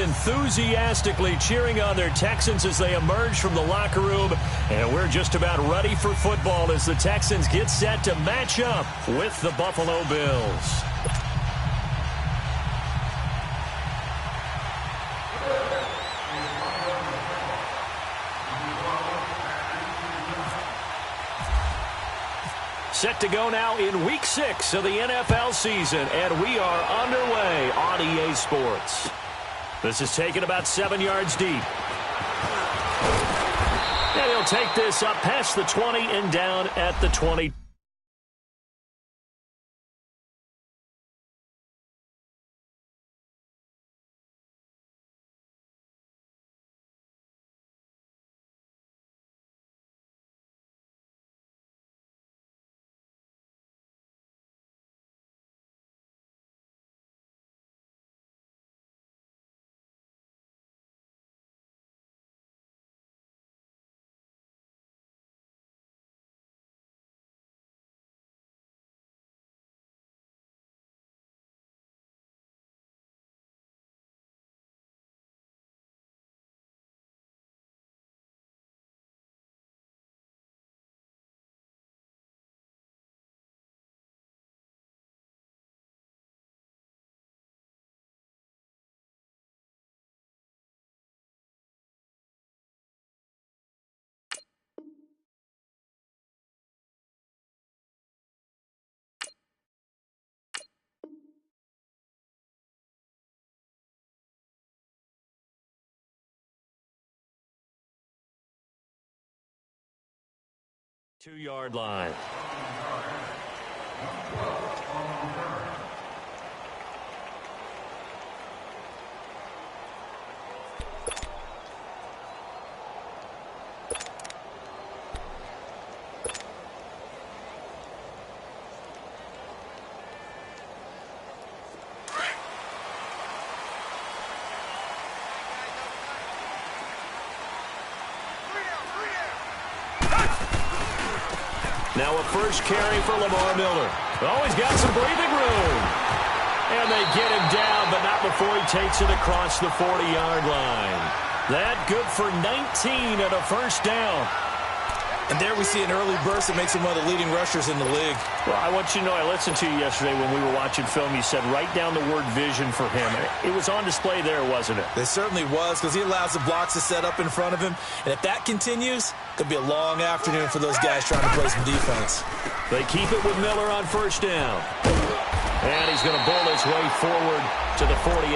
enthusiastically cheering on their Texans as they emerge from the locker room. And we're just about ready for football as the Texans get set to match up with the Buffalo Bills. Set to go now in Week 6 of the NFL season, and we are underway on EA Sports. This is taken about 7 yards deep. And he'll take this up past the 20 and down at the 20. Two-yard line. Now a first carry for Lamar Miller. Oh, he's got some breathing room. And they get him down, but not before he takes it across the 40-yard line. That good for 19 and a first down. And there we see an early burst that makes him one of the leading rushers in the league. Well, I want you to know, I listened to you yesterday when we were watching film. You said write down the word vision for him. It was on display there, wasn't it? It certainly was, because he allows the blocks to set up in front of him. And if that continues, could be a long afternoon for those guys trying to play some defense. They keep it with Miller on first down. And he's going to bowl his way forward to the 48.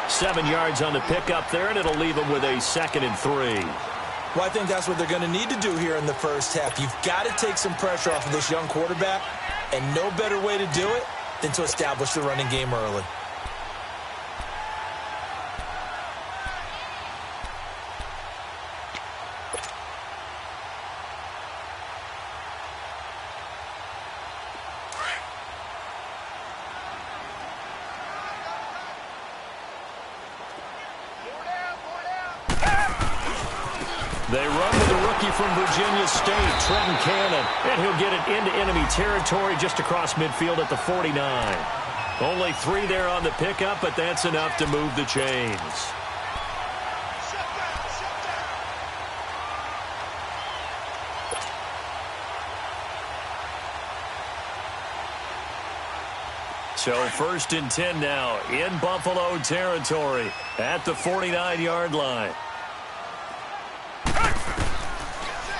7 yards on the pickup there, and it'll leave him with a 2nd and 3. Well, I think that's what they're going to need to do here in the first half. You've got to take some pressure off of this young quarterback, and no better way to do it than to establish the running game early. They run with the rookie from Virginia State, Trenton Cannon, and he'll get it into enemy territory just across midfield at the 49. Only 3 there on the pickup, but that's enough to move the chains. So 1st and 10 now in Buffalo territory at the 49-yard line.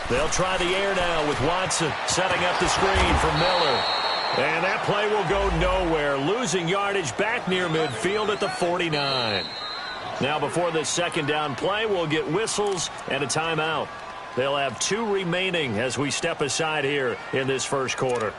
They'll try the air now with Watson setting up the screen for Miller. And that play will go nowhere, losing yardage back near midfield at the 49. Now before this 2nd down play, we'll get whistles and a timeout. They'll have 2 remaining as we step aside here in this first quarter.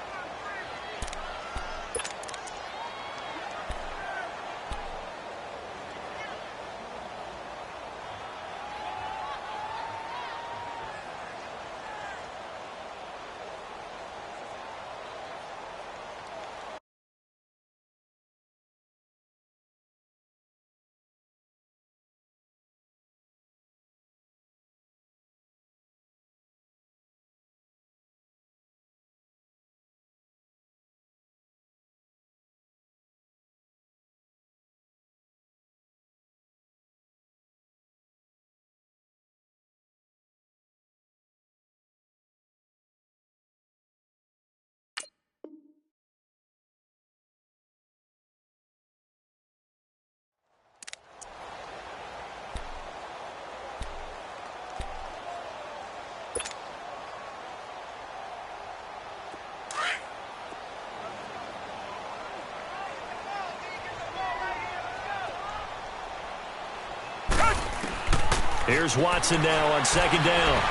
Here's Watson now on second down.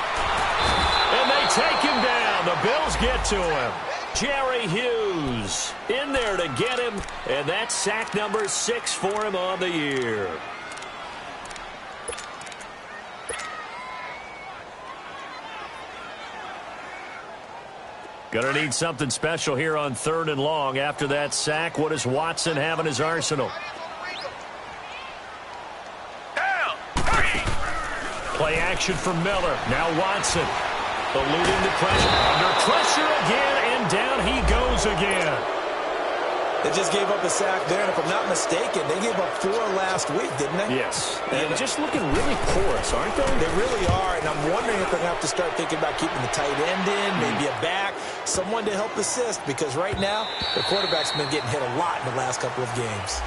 And they take him down. The Bills get to him. Jerry Hughes in there to get him, and that's sack number 6 for him on the year. Going to need something special here on 3rd and long. After that sack, what does Watson have in his arsenal? Play action for Miller. Now Watson. Eluding the pressure. Under pressure again, and down he goes again. They just gave up a sack there, and if I'm not mistaken, they gave up 4 last week, didn't they? Yes. And just looking really porous, aren't they? They really are, and I'm wondering if they're going to have to start thinking about keeping the tight end in, maybe a back, someone to help assist, because right now, the quarterback's been getting hit a lot in the last couple of games.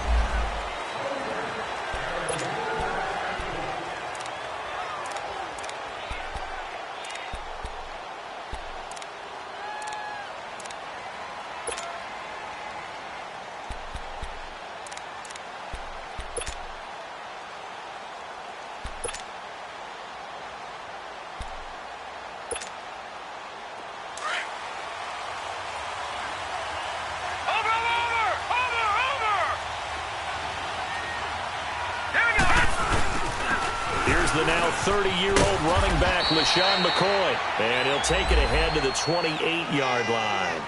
The now 30-year-old running back, LaShawn McCoy. And he'll take it ahead to the 28-yard line.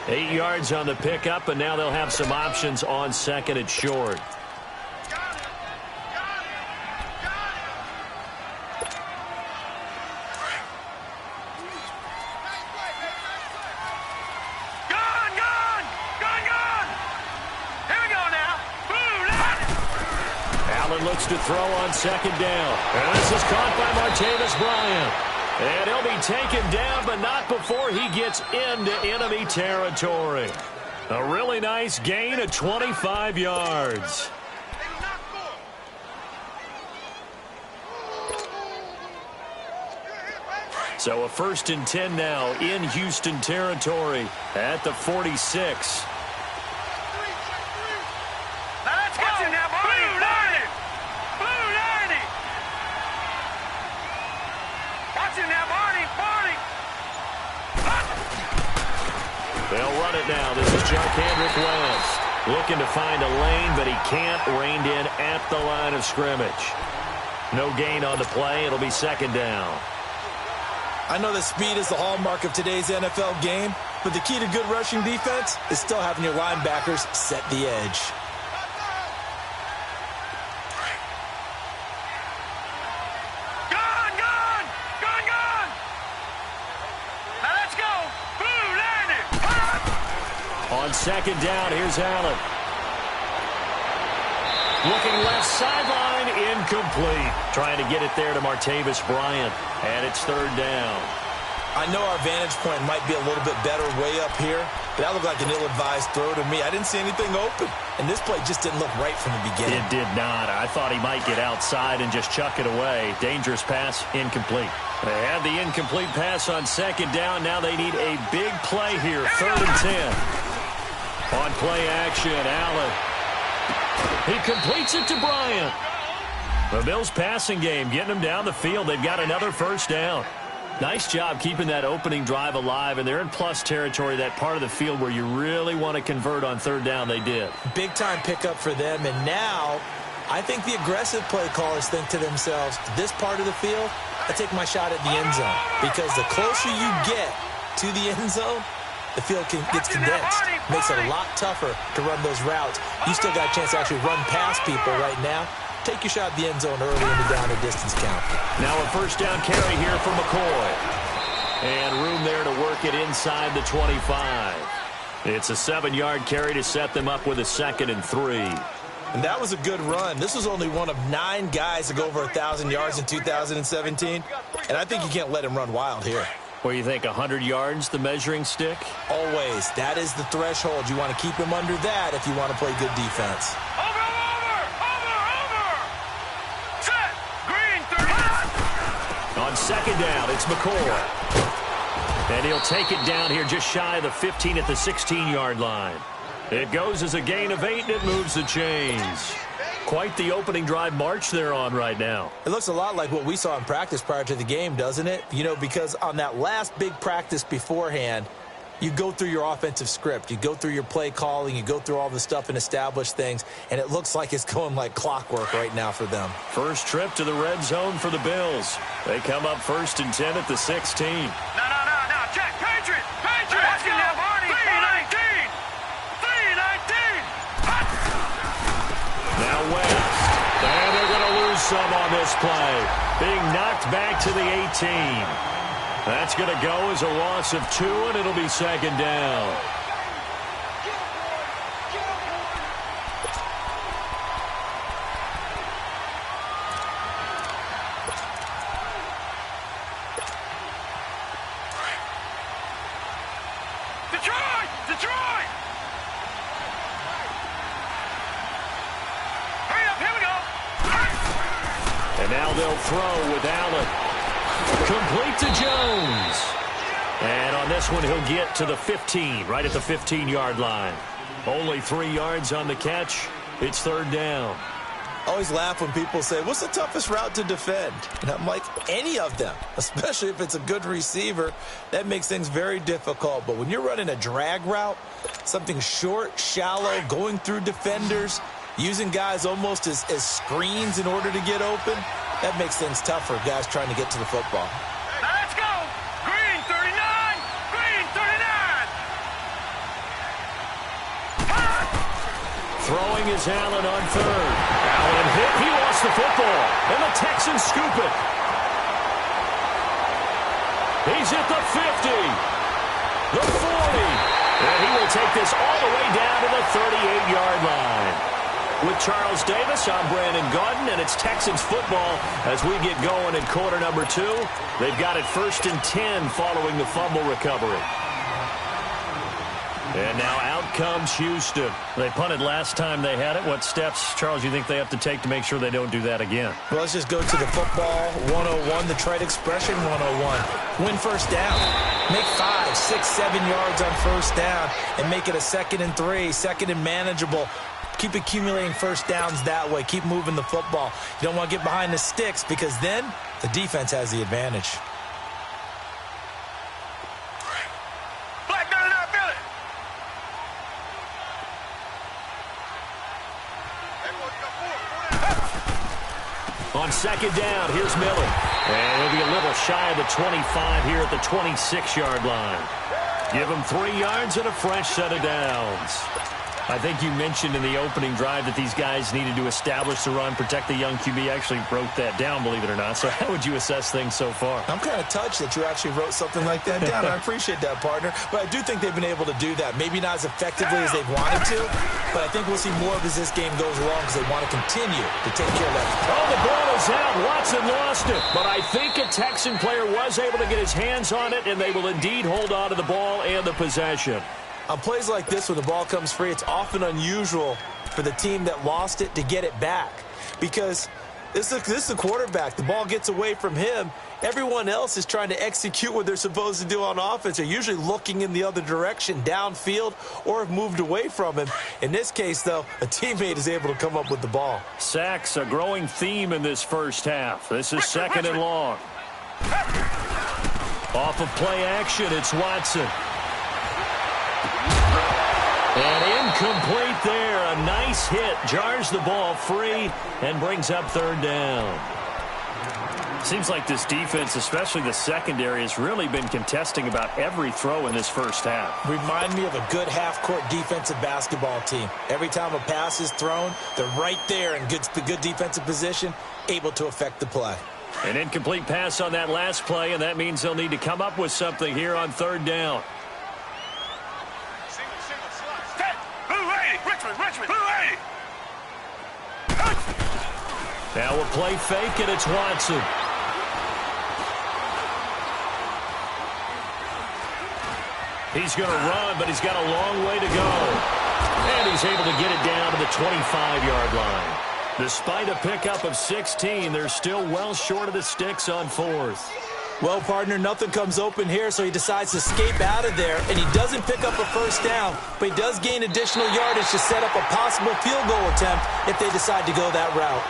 8 yards on the pickup, and now they'll have some options on second and short. Looks to throw on second down. And this is caught by Martavis Bryant. And he'll be taken down, but not before he gets into enemy territory. A really nice gain of 25 yards. So a 1st and 10 now in Houston territory at the 46. They'll run it now. This is Jarkandrick West. Looking to find a lane, but he can't. Reined in at the line of scrimmage. No gain on the play. It'll be second down. I know that speed is the hallmark of today's NFL game, but the key to good rushing defense is still having your linebackers set the edge. On second down, here's Allen. Looking left sideline, incomplete. Trying to get it there to Martavis Bryant, and it's 3rd down. I know our vantage point might be a little bit better way up here, but that looked like an ill-advised throw to me. I didn't see anything open, and this play just didn't look right from the beginning. It did not. I thought he might get outside and just chuck it away. Dangerous pass, incomplete. They had the incomplete pass on second down. Now they need a big play here, 3rd and 10. On play action, Allen. He completes it to Bryant. The Bills' passing game getting them down the field. They've got another 1st down. Nice job keeping that opening drive alive, and they're in plus territory, that part of the field where you really want to convert on 3rd down. They did. Big-time pickup for them, and now I think the aggressive play callers think to themselves, this part of the field, I take my shot at the end zone, because the closer you get to the end zone, the field gets condensed. Makes it a lot tougher to run those routes. You still got a chance to actually run past people right now. Take your shot at the end zone early in the down or distance count. Now a 1st down carry here for McCoy. And room there to work it inside the 25. It's a 7-yard carry to set them up with a 2nd and 3. And that was a good run. This was only one of 9 guys to go over 1,000 yards in 2017. And I think you can't let him run wild here. What do you think, 100 yards, the measuring stick? Always. That is the threshold. You want to keep him under that if you want to play good defense. Over! Set! Green, 30! On second down, it's McCoy. And he'll take it down here just shy of the 15 at the 16-yard line. It goes as a gain of 8, and it moves the chains. Quite the opening drive march they're on right now. It looks a lot like what we saw in practice prior to the game, doesn't it? You know, because on that last big practice beforehand, you go through your offensive script. You go through your play calling. You go through all the stuff and establish things. And it looks like it's going like clockwork right now for them. First trip to the red zone for the Bills. They come up 1st and 10 at the 16. No. Check. Patriots. Let's go. 3-19. Now West. And they're going to lose some on this play. Being knocked back to the 18. That's going to go as a loss of 2, and it'll be 2nd down. Detroit! Hurry up, here we go! And now they'll throw with Allen. Complete to Jones. And on this one, he'll get to the 15, right at the 15-yard line. Only 3 yards on the catch. It's 3rd down. I always laugh when people say, what's the toughest route to defend? And I'm like, any of them, especially if it's a good receiver. That makes things very difficult. But when you're running a drag route, something short, shallow, going through defenders, using guys almost as screens in order to get open, that makes things tough for guys trying to get to the football. Now let's go! Green 39! Throwing is Allen on 3rd. Allen hit. He lost the football. And the Texans scoop it. He's at the 50. The 40. And he will take this all the way down to the 38-yard line. With Charles Davis, I'm Brandon Gaudin, and it's Texans football as we get going in quarter number 2. They've got it 1st and 10 following the fumble recovery. And now out comes Houston. They punted last time they had it. What steps, Charles, you think they have to take to make sure they don't do that again? Well, let's just go to the football 101, the trade expression 101. Win first down. Make 5, 6, 7 yards on first down and make it a 2nd and 3, 2nd and manageable. Keep accumulating first downs that way. Keep moving the football. You don't want to get behind the sticks because then the defense has the advantage. Black better not feel it. On 2nd down, here's Miller. And he'll be a little shy of the 25 here at the 26-yard line. Give him 3 yards and a fresh set of downs. I think you mentioned in the opening drive that these guys needed to establish the run, protect the young QB. Actually wrote that down, believe it or not. So how would you assess things so far? I'm kind of touched that you actually wrote something like that down. I appreciate that, partner. But I do think they've been able to do that. Maybe not as effectively as they've wanted to, but I think we'll see more of as this game goes along because they want to continue to take care of that. Oh, the ball is out. Watson lost it. But I think a Texan player was able to get his hands on it, and they will indeed hold on to the ball and the possession. On plays like this, when the ball comes free, it's often unusual for the team that lost it to get it back because this is the quarterback. The ball gets away from him. Everyone else is trying to execute what they're supposed to do on offense. They're usually looking in the other direction, downfield, or have moved away from him. In this case, though, a teammate is able to come up with the ball. Sacks, a growing theme in this first half. This is 2nd and long. Off of play action, it's Watson. And incomplete there. A nice hit. Jars the ball free and brings up 3rd down. Seems like this defense, especially the secondary, has really been contesting about every throw in this first half. Remind me of a good half-court defensive basketball team. Every time a pass is thrown, they're right there in good defensive position, able to affect the play. An incomplete pass on that last play, and that means they'll need to come up with something here on 3rd down. Richmond. Now a play fake, and it's Watson. He's going to run, but he's got a long way to go. And he's able to get it down to the 25-yard line. Despite a pickup of 16, they're still well short of the sticks on 4th. Well, partner, nothing comes open here, so he decides to escape out of there, and he doesn't pick up a first down, but he does gain additional yardage to set up a possible field goal attempt if they decide to go that route.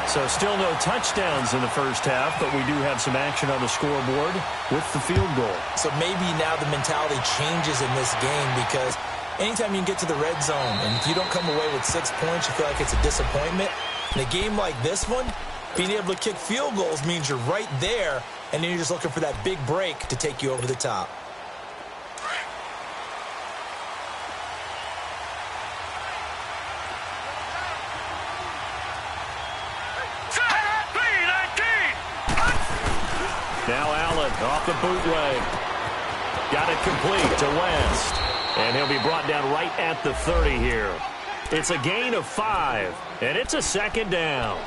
So still no touchdowns in the first half, but we do have some action on the scoreboard with the field goal. So maybe now the mentality changes in this game because anytime you can get to the red zone, and if you don't come away with 6 points, you feel like it's a disappointment. In a game like this one, being able to kick field goals means you're right there, and then you're just looking for that big break to take you over the top. Now Allen off the bootleg. Got it complete to West. And he'll be brought down right at the 30 here. It's a gain of 5, and it's a second down.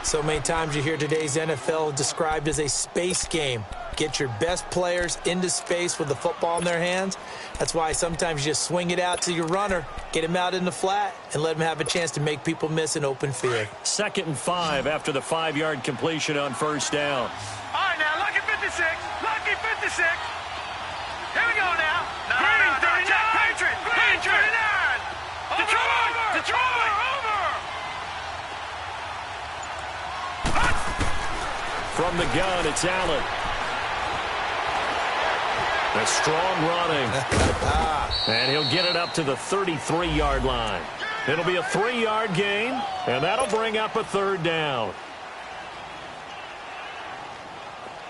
So many times you hear today's NFL described as a space game. Get your best players into space with the football in their hands. That's why sometimes you just swing it out to your runner, get him out in the flat, and let him have a chance to make people miss an open field. 2nd and 5 after the 5-yard completion on first down. All right, now, lucky 56. Lucky 56. Here we go now. Green 39. Patriot. Green 39. Detroit. Detroit. Over. From the gun, it's Allen. A strong running. And he'll get it up to the 33-yard line. It'll be a 3-yard gain, and that'll bring up a 3rd down.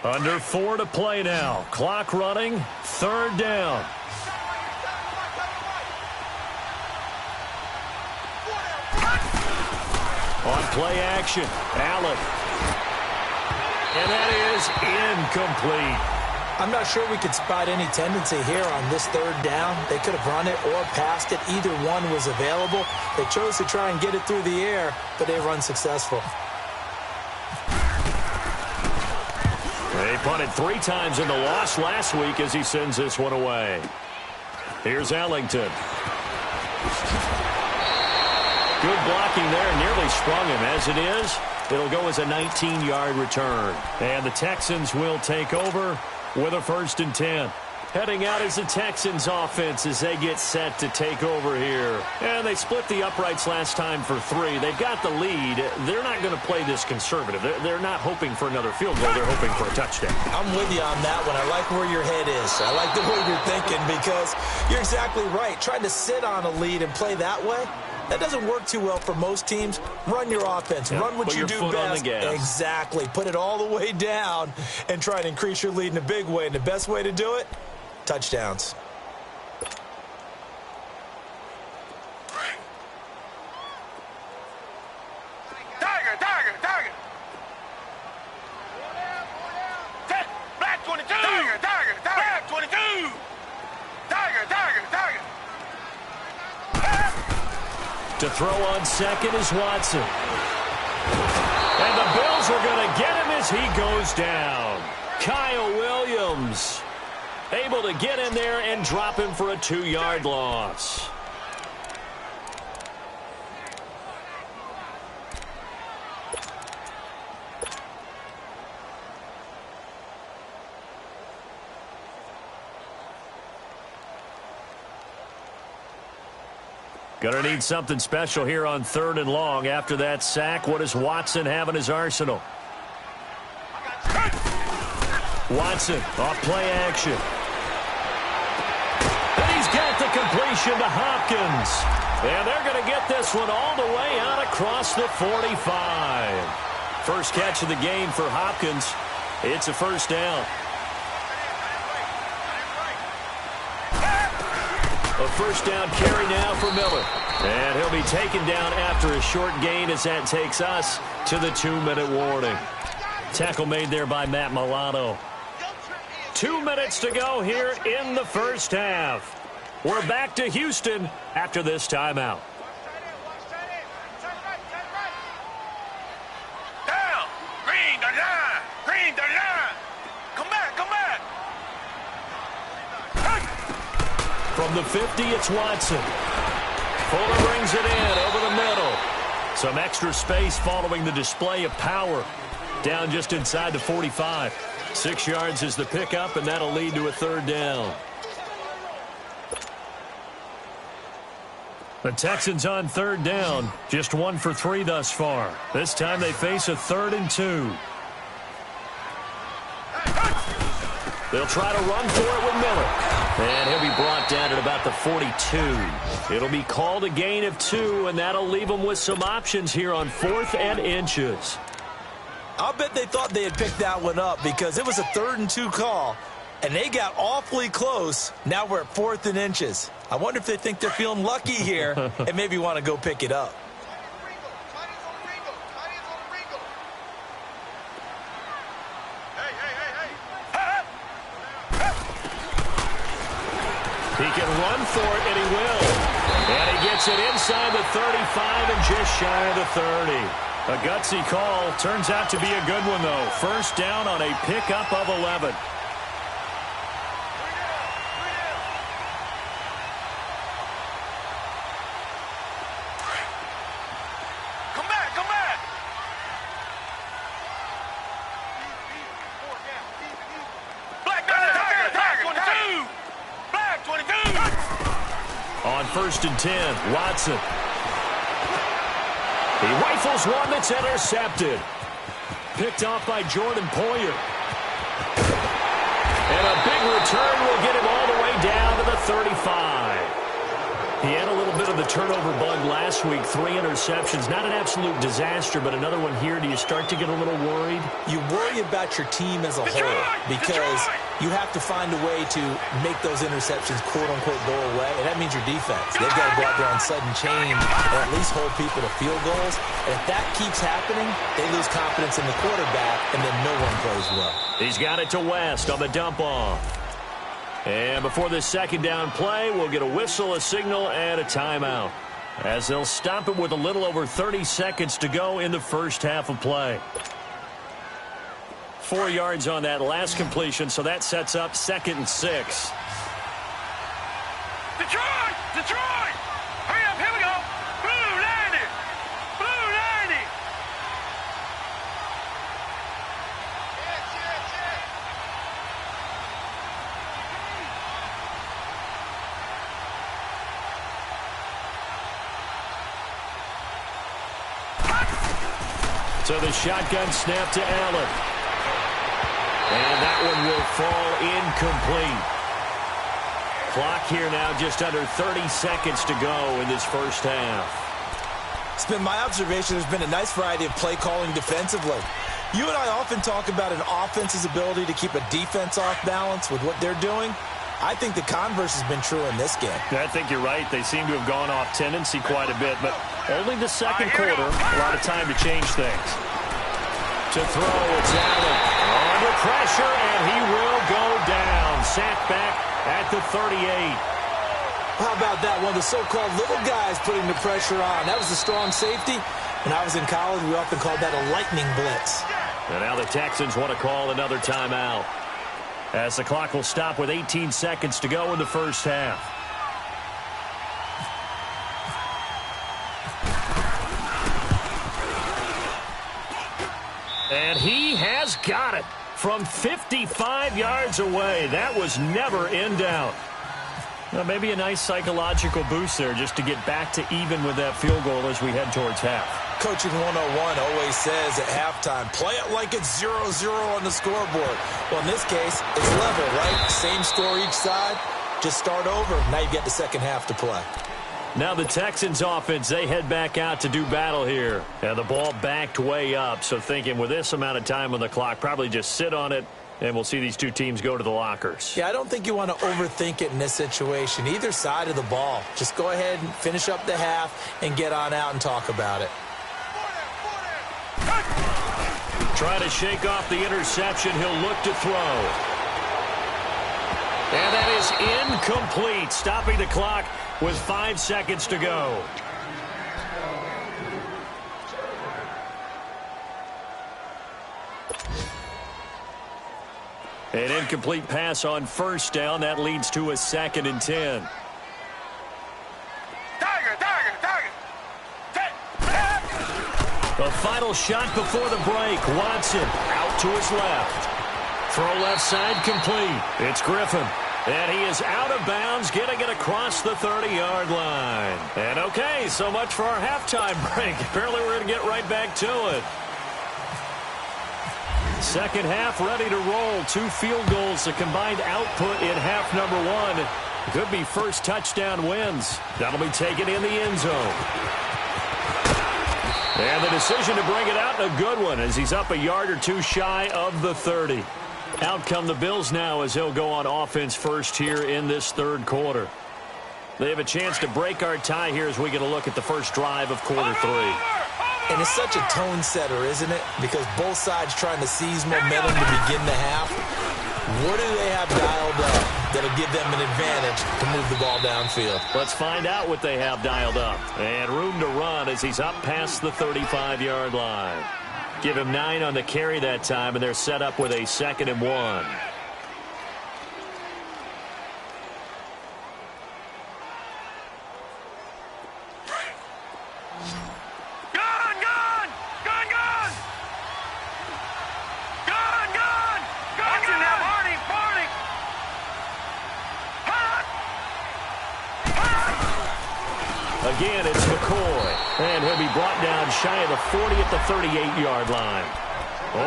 Under 4 to play now. Clock running, 3rd down. On play action, Allen. And that is incomplete. I'm not sure we could spot any tendency here on this 3rd down. They could have run it or passed it. Either one was available. They chose to try and get it through the air, but they were unsuccessful. They punted 3 times in the loss last week as he sends this one away. Here's Ellington. Good blocking there, nearly sprung him. As it is, it'll go as a 19-yard return. And the Texans will take over with a 1st and 10. Heading out is the Texans offense as they get set to take over here. And they split the uprights last time for 3. They've got the lead. They're not going to play this conservative. They're not hoping for another field goal. They're hoping for a touchdown. I'm with you on that one. I like where your head is. I like the way you're thinking because you're exactly right. Trying to sit on a lead and play that way, that doesn't work too well for most teams. Run your offense. Run what you do best. Exactly. Put it all the way down and try to increase your lead in a big way. And the best way to do it, touchdowns. Tiger. Black 22. Tiger. Black 22. Tiger. To throw on second is Watson. And the Bills are going to get him as he goes down. Kyle Williams able to get in there and drop him for a 2-yard loss. Gonna need something special here on 3rd and long. After that sack, what does Watson have in his arsenal? Watson off play action. And he's got the completion to Hopkins. And they're going to get this one all the way out across the 45. First catch of the game for Hopkins. It's a 1st down. A 1st down carry now for Miller. And he'll be taken down after a short gain as that takes us to the 2-minute warning. Tackle made there by Matt Milano. 2 minutes to go here in the first half. We're back to Houston after this timeout. Down. Green 39. Green 39. Come back. From the 50, it's Watson. Fuller brings it in over the middle. Some extra space following the display of power. Down just inside the 45. 6 yards is the pickup, and that'll lead to a 3rd down. The Texans on 3rd down, just 1 for 3 thus far. This time they face a 3rd and 2. They'll try to run for it with Miller. And he'll be brought down at about the 42. It'll be called a gain of 2, and that'll leave them with some options here on 4th and inches. I'll bet they thought they had picked that one up because it was a 3rd and 2 call, and they got awfully close. Now we're at 4th and inches. I wonder if they think they're feeling lucky here and maybe want to go pick it up. He can run for it, and he will. And he gets it inside the 35 and just shy of the 30. A gutsy call. Turns out to be a good one, though. 1st down on a pickup of 11. Come back, come back. Black Tiger, 22. Black 22. On 1st and 10, Watson. He rifles one that's intercepted. Picked off by Jordan Poyer. And a big return will get him all the way down to the 35. He had a little bit of the turnover bug last week, 3 interceptions. Not an absolute disaster, but another one here. Do you start to get a little worried? You worry about your team as a whole because you have to find a way to make those interceptions, quote-unquote, go away, and that means your defense. They've got to go out there on sudden change and at least hold people to field goals. And if that keeps happening, they lose confidence in the quarterback, and then no one plays well. He's got it to West on the dump-off. And before this 2nd down play, we'll get a whistle, a signal, and a timeout, as they'll stop it with a little over 30 seconds to go in the 1st half of play. 4 yards on that last completion, so that sets up 2nd and 6. Detroit! Detroit! Hurry up, here we go! Blue 90! Blue 90! So the shotgun snap to Allen. And that one will fall incomplete. Clock here now just under 30 seconds to go in this 1st half. It's been my observation there's been a nice variety of play calling defensively. You and I often talk about an offense's ability to keep a defense off balance with what they're doing. I think the converse has been true in this game. I think you're right. They seem to have gone off tendency quite a bit, but only the 2nd quarter. A lot of time to change things. To throw, it's Allen. Under pressure, and he will go down. Sacked back at the 38. How about that? One of the so-called little guys putting the pressure on. That was a strong safety. When I was in college, we often called that a lightning blitz. And now the Texans want to call another timeout, as the clock will stop with 18 seconds to go in the 1st half. And he has got it from 55 yards away. That was never in doubt. Well, maybe a nice psychological boost there just to get back to even with that field goal as we head towards half. Coaching 101 always says at halftime, play it like it's 0-0 on the scoreboard. Well, in this case, it's level, right? Same score each side. Just start over. Now you get the 2nd half to play. Now the Texans offense, they head back out to do battle here. And the ball backed way up, so thinking with this amount of time on the clock, probably just sit on it, and we'll see these two teams go to the lockers. Yeah, I don't think you want to overthink it in this situation. Either side of the ball. Just go ahead and finish up the half and get on out and talk about it. Trying to shake off the interception. He'll look to throw. And that is incomplete, stopping the clock with 5 seconds to go. An incomplete pass on 1st down. That leads to a 2nd and 10. The final shot before the break. Watson out to his left. Throw left side complete. It's Griffin. And he is out of bounds, getting it across the 30-yard line. And okay, so much for our halftime break. Apparently we're going to get right back to it. Second half ready to roll. 2 field goals, the combined output in half number 1. Could be first touchdown wins. That'll be taken in the end zone. And the decision to bring it out, a good one, as he's up a yard or 2 shy of the 30. Out come the Bills now as they'll go on offense first here in this third quarter. They have a chance to break our tie here as we get a look at the first drive of quarter 3. And it's such a tone setter, isn't it? Because both sides trying to seize momentum to begin the half. What do they have dialed up that'll give them an advantage to move the ball downfield? Let's find out what they have dialed up. And room to run as he's up past the 35-yard line. Give him 9 on the carry that time, and they're set up with a 2nd and 1. Again, it's McCoy. And he'll be brought down shy of the 40 at the 38-yard line.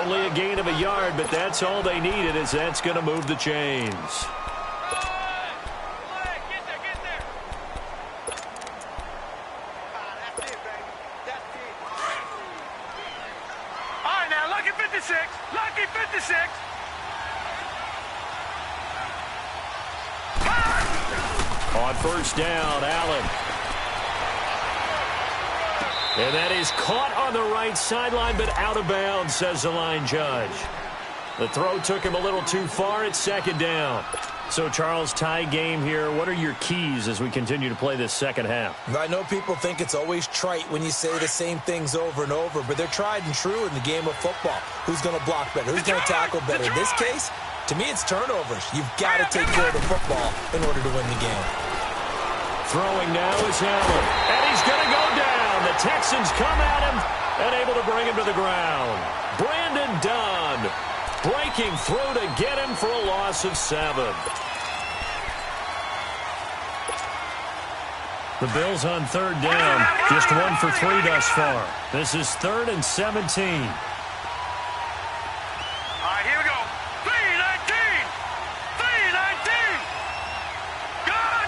Only a gain of a yard, but that's all they needed, as that's going to move the chains. All right, now, lucky 56. Lucky 56. On first down, Allen. And that is caught on the right sideline, but out of bounds, says the line judge. The throw took him a little too far. It's 2nd down. So, Charles, tie game here. What are your keys as we continue to play this second half? I know people think it's always trite when you say the same things over and over, but they're tried and true in the game of football. Who's going to block better? Who's going to tackle better? In this case, to me, it's turnovers. You've got to take care of the football in order to win the game. Throwing now is Allen. And he's going to go down. The Texans come at him and able to bring him to the ground. Brandon Dunn breaking through to get him for a loss of 7. The Bills on 3rd down. Just 1 for 3 thus far. This is 3rd and 17. All right, here we go. 3-19. 3-19. Gun.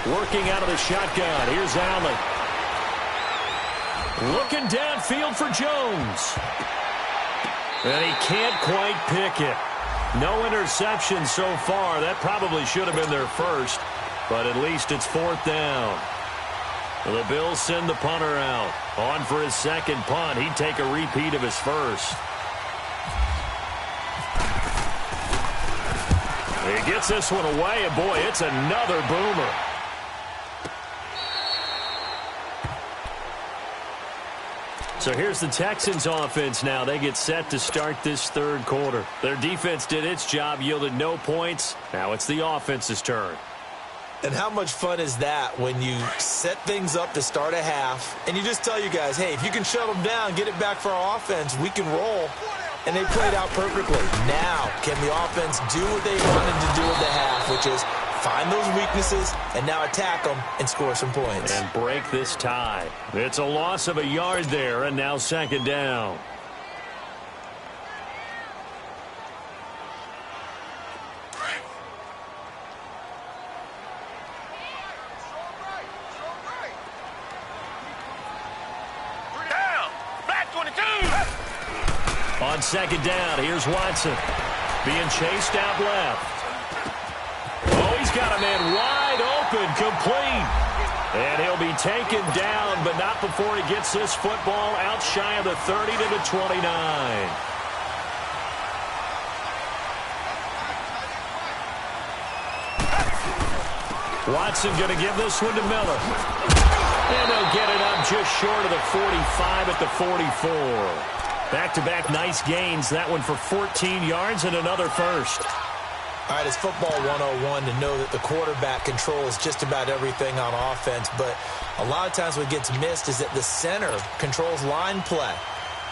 Working out of the shotgun. Here's Allen. Looking downfield for Jones. And he can't quite pick it. No interception so far. That probably should have been their first, but at least it's 4th down. The Bills send the punter out. On for his 2nd punt. He'd take a repeat of his first. He gets this one away, and boy, it's another boomer. So here's the Texans offense now. They get set to start this 3rd quarter. Their defense did its job, yielded no points. Now it's the offense's turn. And how much fun is that when you set things up to start a half and you just tell you guys, hey, if you can shut them down, get it back for our offense, we can roll. And they played out perfectly. Now, can the offense do what they wanted to do at the half, which is find those weaknesses and now attack them and score some points. And break this tie. It's a loss of a yard there, and now 2nd down. Down. Flat 22. On 2nd down, here's Watson. Being chased out left. Oh, he's got a man wide open, complete. And he'll be taken down, but not before he gets this football out shy of the 30 to the 29. Watson going to give this one to Miller. And they'll get it up just short of the 45 at the 44. Back-to-back nice gains. That one for 14 yards and another first. All right, it's football 101 to know that the quarterback controls just about everything on offense, but a lot of times what gets missed is that the center controls line play.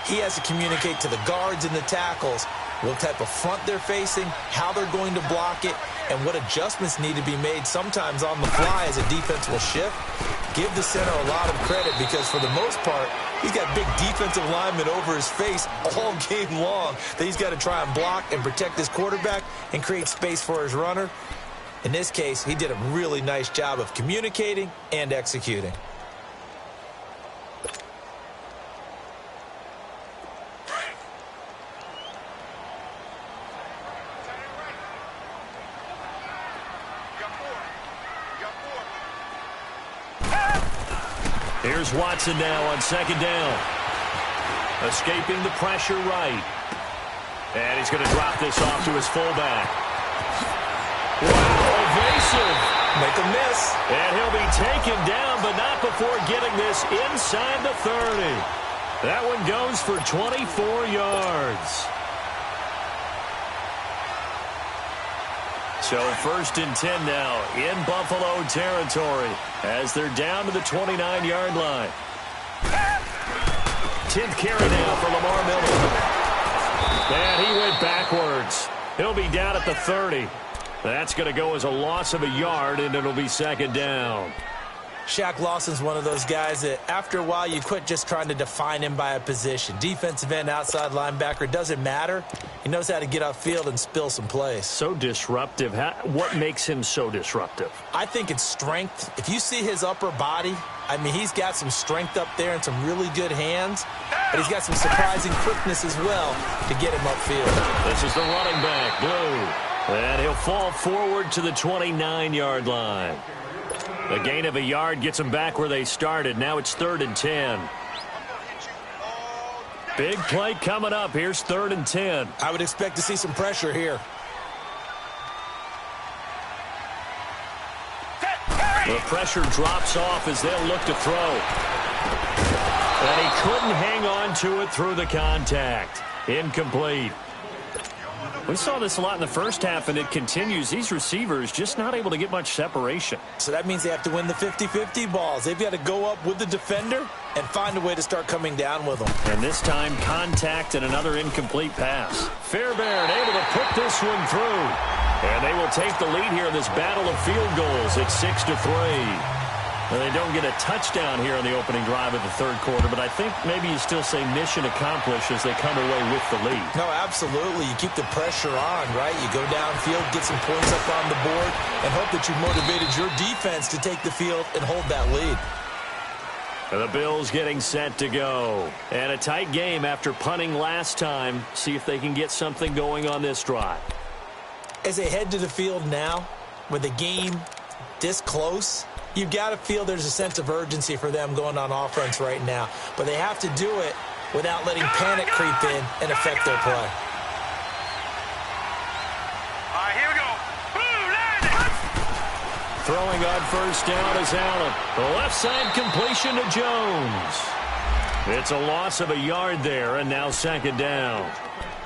He has to communicate to the guards and the tackles what type of front they're facing, how they're going to block it, and what adjustments need to be made sometimes on the fly as a defense will shift. Give the center a lot of credit because for the most part, he's got big defensive linemen over his face all game long that he's got to try and block and protect his quarterback and create space for his runner. In this case, he did a really nice job of communicating and executing. Here's Watson now on second down. Escaping the pressure right. And he's going to drop this off to his fullback. Wow, evasive. Make a miss. And he'll be taken down, but not before getting this inside the 30. That one goes for 24 yards. So 1st and 10 now in Buffalo territory as they're down to the 29-yard line. 10th carry now for Lamar Miller. And he went backwards. He'll be down at the 30. That's going to go as a loss of a yard, and it'll be 2nd down. Shaq Lawson's one of those guys that after a while you quit just trying to define him by a position. Defensive end, outside linebacker, doesn't matter. He knows how to get upfield and spill some plays. So disruptive. What makes him so disruptive? I think it's strength. If you see his upper body, I mean, he's got some strength up there and some really good hands, but he's got some surprising quickness as well to get him upfield. This is the running back, Blue. And he'll fall forward to the 29-yard line. A gain of a yard gets them back where they started. Now it's 3rd and 10. Big play coming up. Here's 3rd and 10. I would expect to see some pressure here. The pressure drops off as they'll look to throw. And he couldn't hang on to it through the contact. Incomplete. We saw this a lot in the first half, and it continues. These receivers just not able to get much separation. So that means they have to win the 50-50 balls. They've got to go up with the defender and find a way to start coming down with them. And this time, contact and another incomplete pass. Fairbairn able to put this one through. And they will take the lead here in this battle of field goals. It's 6-3. And they don't get a touchdown here on the opening drive of the third quarter, but I think maybe you still say mission accomplished as they come away with the lead. No, absolutely. You keep the pressure on, right? You go downfield, get some points up on the board, and hope that you motivated your defense to take the field and hold that lead. And the Bills getting set to go. And a tight game after punting last time. See if they can get something going on this drive. As they head to the field now, with the game this close, you've got to feel there's a sense of urgency for them going on offense right now. But they have to do it without letting panic creep in and affect their play. All right, here we go. Boom, landing. Throwing on first down is Allen. The left side completion to Jones. It's a loss of a yard there, and now 2nd down.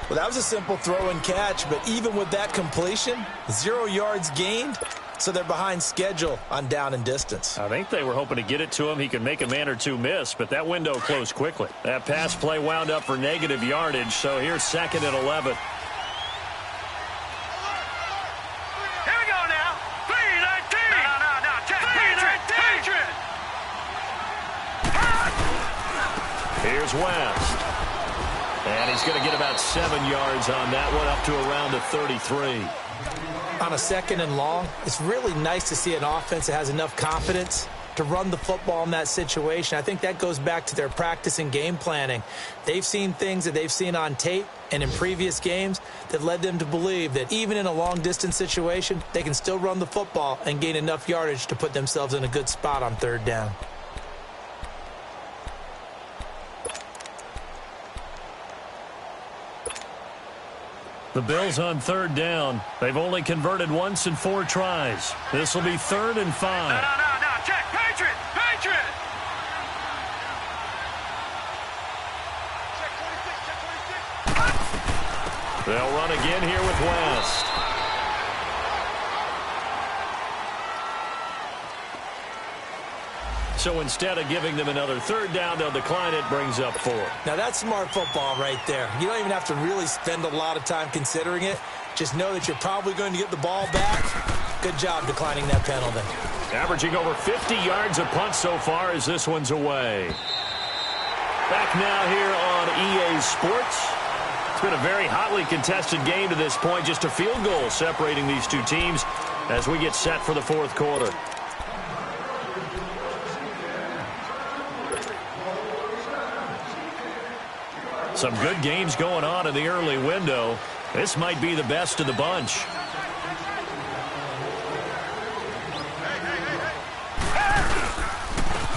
Well, that was a simple throw and catch, but even with that completion, 0 yards gained. So they're behind schedule on down and distance. I think they were hoping to get it to him. He could make a man or two miss, but that window closed quickly. That pass play wound up for negative yardage, so here's 2nd and 11. Here we go now. 3-19. No. Check. 3-19. Here's West. And he's going to get about 7 yards on that one, up to around the 33. On a 2nd and long, it's really nice to see an offense that has enough confidence to run the football in that situation. I think that goes back to their practice and game planning. They've seen things that they've seen on tape and in previous games that led them to believe that even in a long-distance situation, they can still run the football and gain enough yardage to put themselves in a good spot on 3rd down. The Bills on 3rd down. They've only converted once in 4 tries. This will be 3rd and 5. No. Check. Patriot. Check 26. They'll run again here with West. So instead of giving them another third down, they'll decline it, brings up 4. Now, that's smart football right there. You don't even have to really spend a lot of time considering it. Just know that you're probably going to get the ball back. Good job declining that penalty. Averaging over 50 yards a punt so far as this one's away. Back now here on EA Sports. It's been a very hotly contested game to this point. Just a field goal separating these two teams as we get set for the fourth quarter. Some good games going on in the early window. This might be the best of the bunch.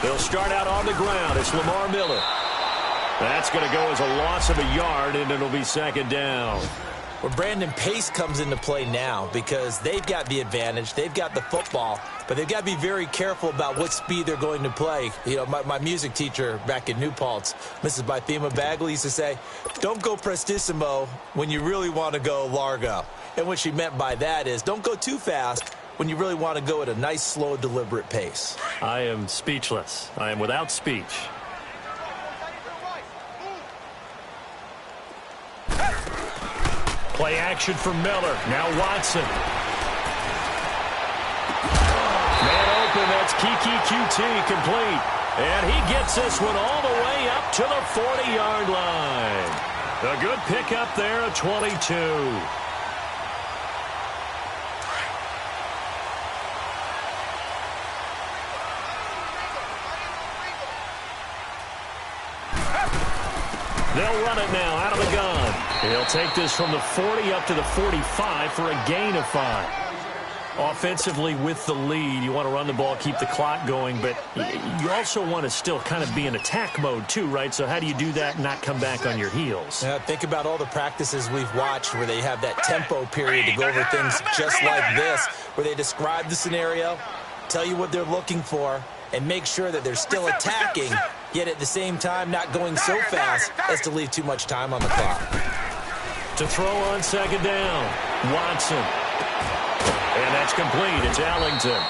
They'll start out on the ground. It's Lamar Miller. That's going to go as a loss of a yard, and it'll be second down. Well, Brandon, pace comes into play now because they've got the advantage. They've got the football, but they've got to be very careful about what speed they're going to play. You know, my music teacher back in New Paltz, Mrs. Bythema Bagley, used to say, don't go prestissimo when you really want to go largo. And what she meant by that is don't go too fast when you really want to go at a nice, slow, deliberate pace. I am speechless. I am without speech. Play action for Miller. Now Watson. Man open. That's Kiki QT complete. And he gets this one all the way up to the 40-yard line. A good pickup there at 22. They'll run it now out of the gun. He'll take this from the 40 up to the 45 for a gain of 5. Offensively with the lead, you want to run the ball, keep the clock going, but you also want to still kind of be in attack mode too, right? So how do you do that and not come back on your heels? Think about all the practices we've watched where they have that tempo period to go over things just like this, where they describe the scenario, tell you what they're looking for, and make sure that they're still attacking, yet at the same time not going so fast as to leave too much time on the clock. To throw on second down, Watson. And that's complete. It's Ellington.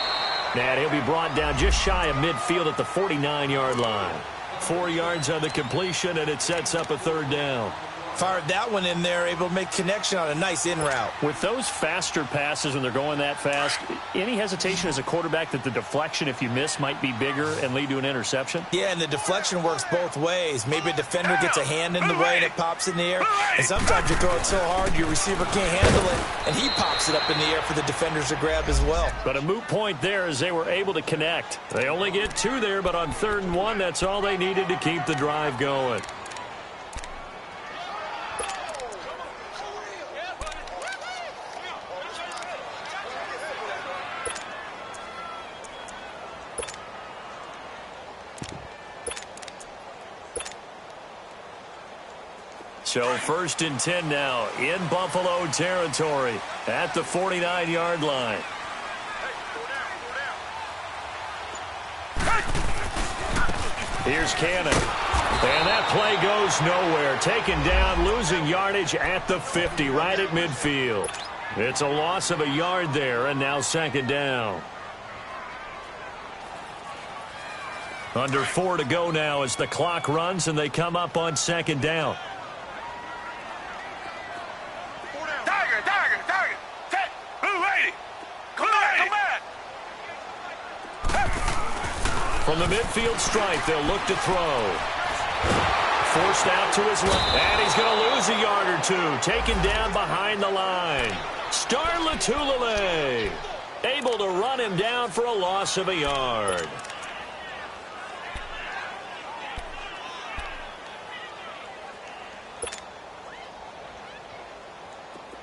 And he'll be brought down just shy of midfield at the 49-yard line. 4 yards on the completion, and it sets up a third down. Fired that one in there, able to make connection on a nice in route. With those faster passes when they're going that fast, any hesitation as a quarterback that the deflection, if you miss, might be bigger and lead to an interception? Yeah, and the deflection works both ways. Maybe a defender gets a hand in the way and it pops in the air. And sometimes you throw it so hard your receiver can't handle it, and he pops it up in the air for the defenders to grab as well. But a moot point there as they were able to connect. They only get 2 there, but on 3rd and 1, that's all they needed to keep the drive going. So 1st and 10 now in Buffalo territory at the 49-yard line. Here's Cannon. And that play goes nowhere. Taken down, losing yardage at the 50, right at midfield. It's a loss of a yard there, and now 2nd down. Under 4 to go now as the clock runs, and they come up on 2nd down. From the midfield stripe, they'll look to throw. Forced out to his left, and he's going to lose a yard or 2. Taken down behind the line. Star Latulele able to run him down for a loss of a yard.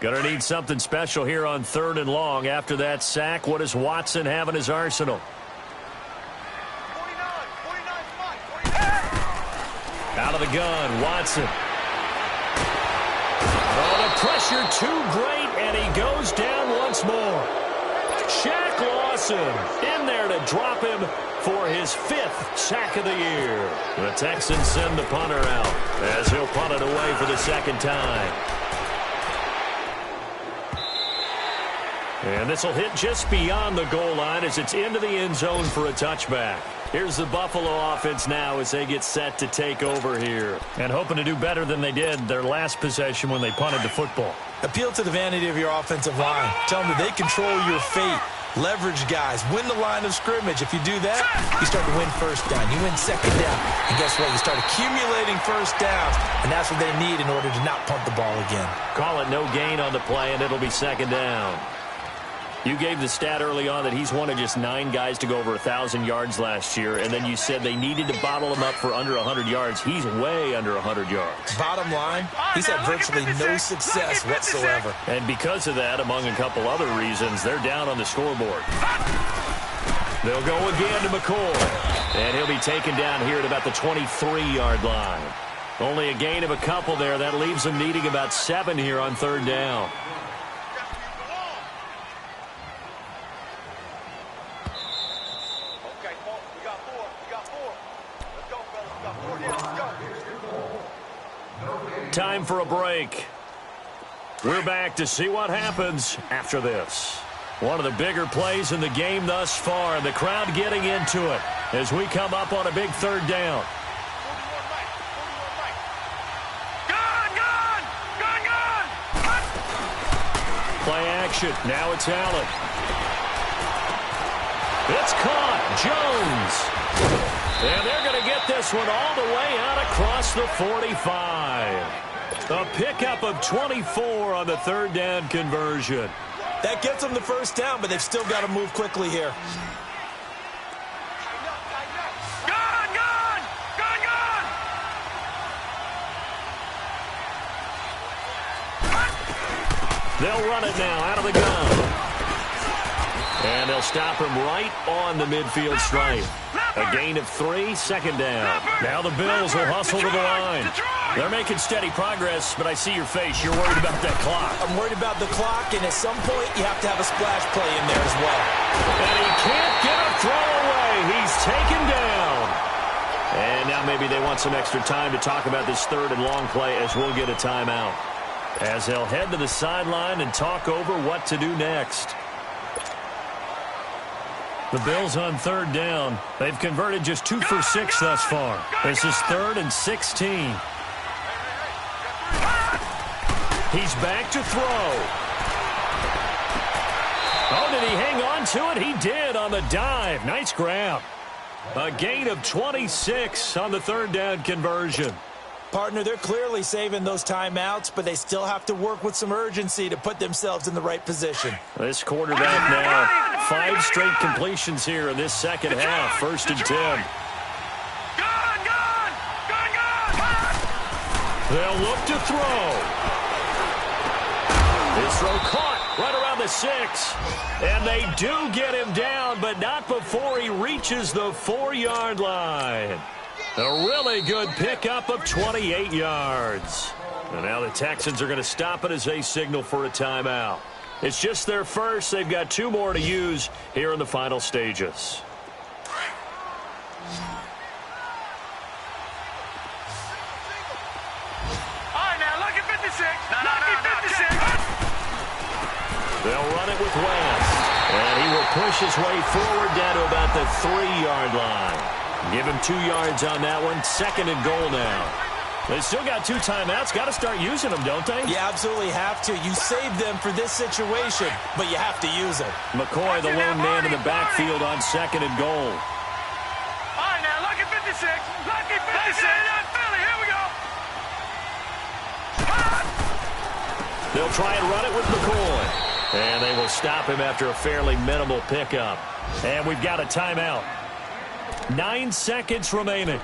Going to need something special here on 3rd and long. After that sack, what does Watson have in his arsenal? Out of the gun, Watson. Oh, the pressure too great, and he goes down once more. Shaq Lawson in there to drop him for his 5th sack of the year. The Texans send the punter out as he'll punt it away for the 2nd time. And this will hit just beyond the goal line as it's into the end zone for a touchback. Here's the Buffalo offense now as they get set to take over here. And hoping to do better than they did their last possession when they punted the football. Appeal to the vanity of your offensive line. Tell them that they control your fate. Leverage guys. Win the line of scrimmage. If you do that, you start to win first down. You win second down. And guess what? You start accumulating first downs. And that's what they need in order to not punt the ball again. Call it no gain on the play, and it'll be second down. You gave the stat early on that he's one of just 9 guys to go over 1,000 yards last year, and then you said they needed to bottle him up for under 100 yards. He's way under 100 yards. Bottom line, he's had virtually no success whatsoever. And because of that, among a couple other reasons, they're down on the scoreboard. They'll go again to McCoy, and he'll be taken down here at about the 23-yard line. Only a gain of a couple there. That leaves them needing about 7 here on third down. Time for a break. We're back to see what happens after this. One of the bigger plays in the game thus far, and the crowd getting into it as we come up on a big third down. Play action. Now it's Allen. It's caught. Jones. And they're going to get this one all the way out across the 45. A pickup of 24 on the third down conversion. That gets them the first down, but they've still got to move quickly here. They'll run it now out of the gun. And they'll stop him right on the midfield stripe. A gain of 3, second down. Now the Bills will hustle to the line. They're making steady progress, but I see your face. You're worried about that clock. I'm worried about the clock, and at some point, you have to have a splash play in there as well. And he can't get a throw away. He's taken down. And now maybe they want some extra time to talk about this third and long play as we'll get a timeout. As they'll head to the sideline and talk over what to do next. The Bills on third down. They've converted just 2 for 6 thus far. This is 3rd and 16. He's back to throw. Oh, did he hang on to it? He did on the dive. Nice grab. A gain of 26 on the third down conversion. Partner, they're clearly saving those timeouts, but they still have to work with some urgency to put themselves in the right position. This quarterback now, 5 straight completions here in this second half. 1st and 10. They'll look to throw. His throw caught right around the 6. And they do get him down, but not before he reaches the 4-yard line. A really good pickup of 28 yards. And now the Texans are going to stop it as they signal for a timeout. It's just their first. They've got 2 more to use here in the final stages. All right, now, lucky 56. Lucky 56. They'll run it with West. And he will push his way forward down to about the 3-yard line. Give him 2 yards on that one. 2nd and goal now. They still got 2 timeouts. Got to start using them, don't they? You absolutely have to. You saved them for this situation, but you have to use them. McCoy, the lone man in the backfield on 2nd and goal. All right, now, lucky 56. Lucky 56. Philly, here we go. They'll try and run it with McCoy. And they will stop him after a fairly minimal pickup. And we've got a timeout. 9 seconds remaining.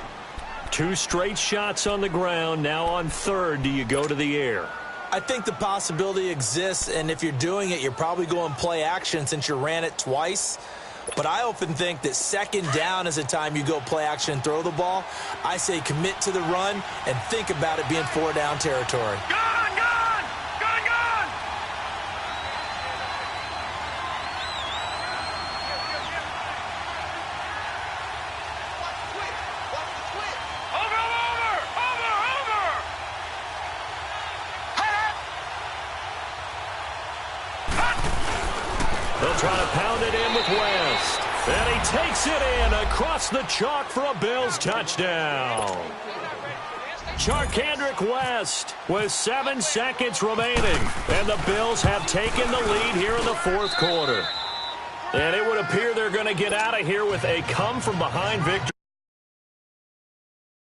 2 straight shots on the ground. Now on 3rd, do you go to the air? I think the possibility exists, and if you're doing it, you're probably going play action since you ran it twice. But I often think that 2nd down is the time you go play action and throw the ball. I say commit to the run and think about it being 4-down territory. They'll try to pound it in with West. And he takes it in across the chalk for a Bills touchdown. Charkandrick West with 7 seconds remaining. And the Bills have taken the lead here in the fourth quarter. And it would appear they're going to get out of here with a come-from-behind victory.